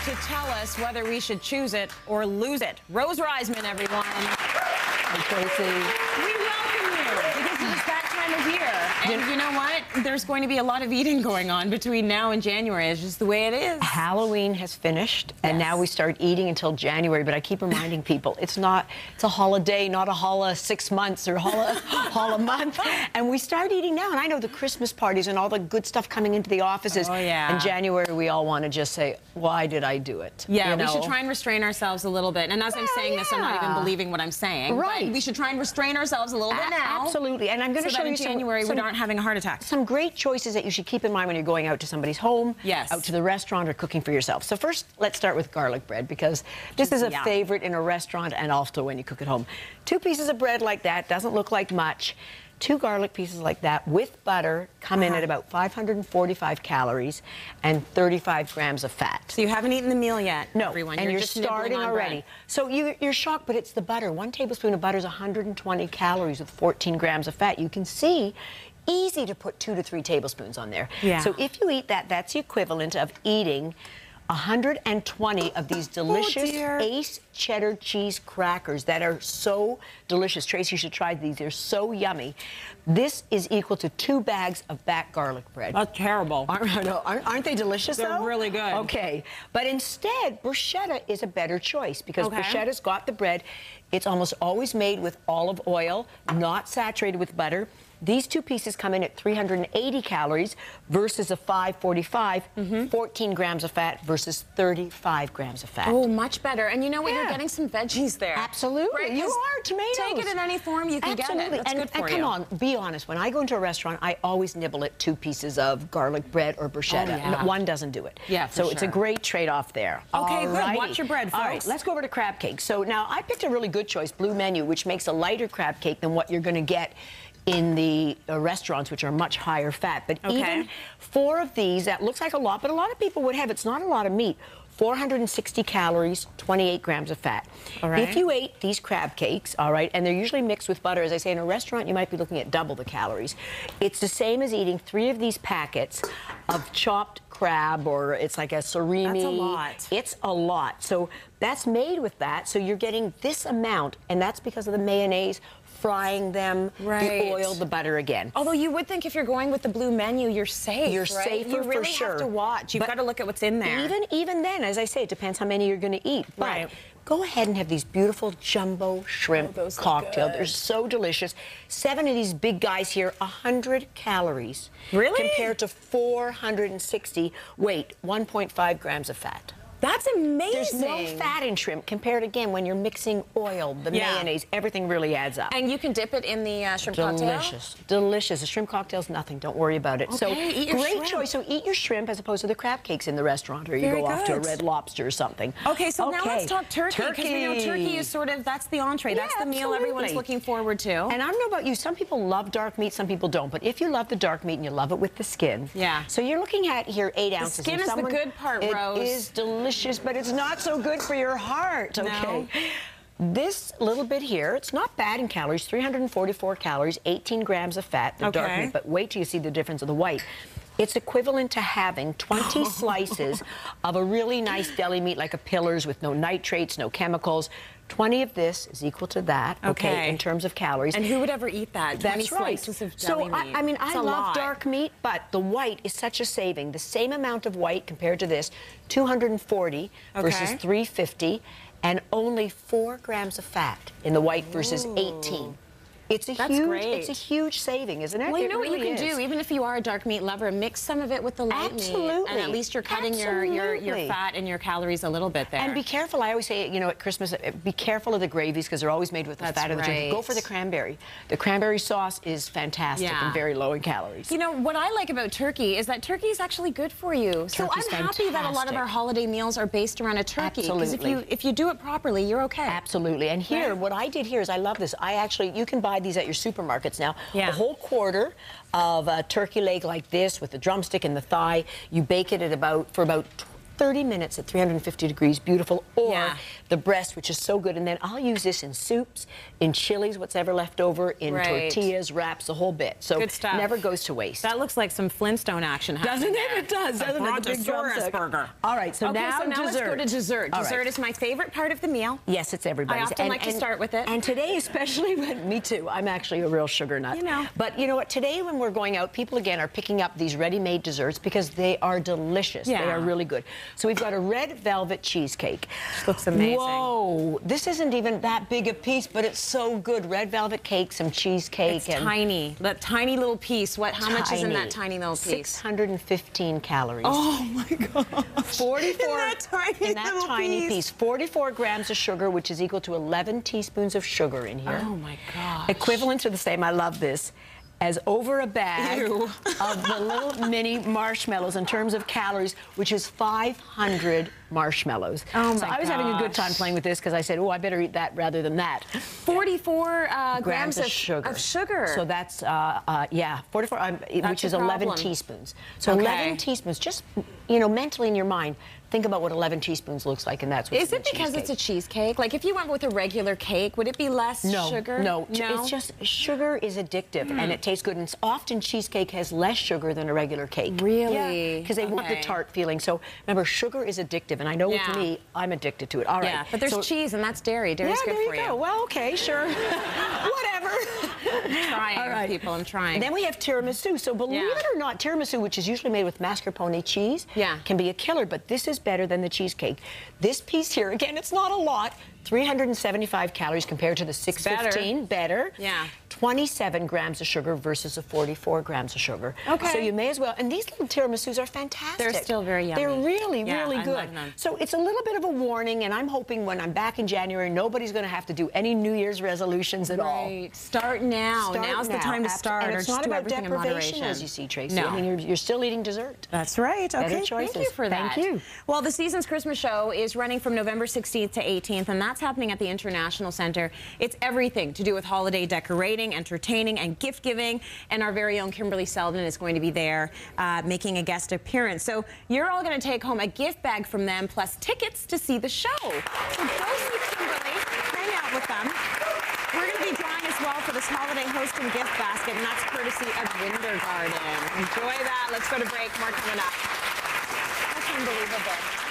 to tell us whether we should choose it or lose it. Rose Reisman, everyone. Hey, Tracy. We welcome you because it's that time of year. And you know what? There's going to be a lot of eating going on between now and January. It's just the way it is. Halloween has finished, and now we start eating until January. But I keep reminding people, it's a holiday, not a holla 6 months or holla month. And we start eating now. And I know the Christmas parties and all the good stuff coming into the offices. Oh, yeah. In January, we all want to just say, why did I do it? Yeah, you know? we should try and restrain ourselves a little bit. And as I'm saying this, I'm not even believing what I'm saying. Right. But we should try and restrain ourselves a little bit now. Absolutely. And I'm going to show you in January we aren't having a heart attack. Some great choices that you should keep in mind when you're going out to somebody's home, out to the restaurant, or cooking for yourself. So first, let's start with garlic bread, because this is a favorite in a restaurant and also when you cook at home. 2 pieces of bread like that, doesn't look like much. 2 garlic pieces like that with butter come in at about 545 calories and 35 grams of fat. So you haven't eaten the meal yet, no, everyone. And you're just starting already. Bread. So you're shocked, but it's the butter. 1 tablespoon of butter is 120 calories with 14 grams of fat. You can see, easy to put 2 to 3 tablespoons on there. Yeah. So if you eat that, that's the equivalent of eating 120 of these delicious Ace cheddar cheese crackers that are so delicious. Tracy, you should try these. They're so yummy. This is equal to 2 bags of back garlic bread. That's terrible. Aren't they delicious, though? They're really good. Okay. But instead, bruschetta is a better choice, because bruschetta's got the bread. It's almost always made with olive oil, not saturated with butter. These 2 pieces come in at 380 calories versus a 545, 14 grams of fat versus 35 grams of fat. Oh, much better. And you know what? You're getting some veggies there. Absolutely. Right? You are. Tomatoes. Take it in any form you can get it. That's good for you. And come on, be honest. When I go into a restaurant, I always nibble at 2 pieces of garlic bread or bruschetta. One doesn't do it. Yeah, so it's a great trade-off there. Okay, good. Watch your bread, folks. All right, let's go over to crab cake. So now I picked a really good choice, Blue Menu, which makes a lighter crab cake than what you're going to get in the restaurants, which are much higher fat. But even 4 of these, that looks like a lot, but a lot of people would have, it's not a lot of meat. 460 calories, 28 grams of fat. If you ate these crab cakes, and they're usually mixed with butter, as I say, in a restaurant, you might be looking at double the calories. It's the same as eating 3 of these packets of chopped crab, or it's like a surimi. That's a lot. It's a lot. So that's made with that, so you're getting this amount, and that's because of the mayonnaise, frying them, the oil, the butter again. Although you would think if you're going with the Blue Menu, you're safe. You're safer you really for sure. have to watch. You've got to look at what's in there. Even then, as I say, it depends how many you're going to eat. But go ahead and have these beautiful jumbo shrimp cocktails. They're so delicious. 7 of these big guys here, 100 calories. Really? Compared to 460, 1.5 grams of fat. That's amazing. There's no fat in shrimp compared, again, when you're mixing oil, the mayonnaise, everything really adds up. And you can dip it in the shrimp cocktail? Delicious. Delicious. The shrimp cocktail's nothing. Don't worry about it. So great choice. So eat your shrimp as opposed to the crab cakes in the restaurant, or you go off to a Red Lobster or something. Okay, so now let's talk turkey. Because we know turkey is sort of, that's the entree. That's the meal everyone's looking forward to. And I don't know about you, some people love dark meat, some people don't. But if you love the dark meat and you love it with the skin. So you're looking at here 8 ounces. The skin is the good part, Rose. It is delicious, but it's not so good for your heart, okay? This little bit here, it's not bad in calories, 344 calories, 18 grams of fat, the dark meat, but wait till you see the difference of the white. It's equivalent to having 20 slices of a really nice deli meat, like a Pillar's, with no nitrates, no chemicals. 20 of this is equal to that, in terms of calories. And who would ever eat that? 20 slices of deli meat. I mean, I love dark meat, but the white is such a saving. The same amount of white compared to this, 240 versus 350, and only 4 grams of fat in the white versus 18. It's a huge saving, isn't it? Well, you know what you can do, even if you are a dark meat lover, mix some of it with the light meat. And at least you're cutting your fat and your calories a little bit there. And be careful. I always say, you know, at Christmas, be careful of the gravies, because they're always made with the fat of the chicken. Go for the cranberry. The cranberry sauce is fantastic and very low in calories. You know, what I like about turkey is that turkey is actually good for you. So I'm happy that a lot of our holiday meals are based around a turkey. Because if you do it properly, you're okay. Absolutely. And here, what I did here is, I love this. You can buy these at your supermarkets now. A whole quarter of a turkey leg like this with the drumstick and the thigh. You bake it at for about 30 minutes at 350 degrees, beautiful, or the breast, which is so good. And then I'll use this in soups, in chilies, what's ever left over, in tortillas, wraps, the whole bit. So good stuff. Never goes to waste. That looks like some Flintstone action happening. Doesn't it? It does. Doesn't it? The big drumstick burger. All right, so now dessert. Let's go to dessert. Dessert is my favorite part of the meal. Yes, it's everybody's. I often like to start with it. And today, especially when, me too, I'm actually a real sugar nut. You know. But you know what? Today, when we're going out, people again are picking up these ready-made desserts because they are delicious. Yeah. They are really good. So we've got a red velvet cheesecake. This looks amazing. Whoa! This isn't even that big a piece, but it's so good. Red velvet cake, some cheesecake. It's tiny. That tiny little piece. How much is in that tiny little piece? 615 calories. Oh my God. 44 in that tiny piece. 44 grams of sugar, which is equal to 11 teaspoons of sugar in here. Oh my gosh. Equivalent to the same, I love this, as over a bag Ew. of the little mini marshmallows in terms of calories, which is 500 marshmallows. Oh my So I was having a good time playing with this because I said, oh, I better eat that rather than that. 44 grams of sugar. So that's, yeah, 44, which is 11 teaspoons. So 11 teaspoons, just, you know, mentally in your mind, think about what 11 teaspoons looks like, and that's what's Is it because it's a cheesecake? Like, if you went with a regular cake, would it be less sugar? No, it's just sugar is addictive, and it tastes good. And often cheesecake has less sugar than a regular cake. Really? Yeah, because they want the tart feeling. So remember, sugar is addictive, and I know with me, I'm addicted to it. All right. Yeah, but there's cheese, and that's dairy. Dairy's good for you. Yeah, there you go. Well, okay, sure. Whatever. I'm trying, people. I'm trying. And then we have tiramisu. So believe it or not, tiramisu, which is usually made with mascarpone cheese, can be a killer, but this is better than the cheesecake. This piece here, again, it's not a lot, 375 calories compared to the 615. Better. Yeah. 27 grams of sugar versus the 44 grams of sugar. Okay. So you may as well, and these little tiramisus are fantastic. They're still very yummy. They're really, really I good. love them. So it's a little bit of a warning, and I'm hoping when I'm back in January, nobody's going to have to do any New Year's resolutions at all. Right. Start now. Now's the time to start. And it's or not just do about everything in deprivation, moderation. as you see, Tracy. No. I mean, you're still eating dessert. That's right. Okay. Better choices. Thank you for that. Thank you. Well, the Seasons Christmas Show is running from November 16th to 18th, and that's happening at the International Center. It's everything to do with holiday decorating, entertaining, and gift giving. And our very own Kimberly Seldon is going to be there making a guest appearance. So you're all going to take home a gift bag from them, plus tickets to see the show. So go see Kimberly, hang out with them. We're going to be drawing as well for this holiday host and gift basket, and that's courtesy of Winter Garden. Enjoy that. Let's go to break. More coming up. That's unbelievable.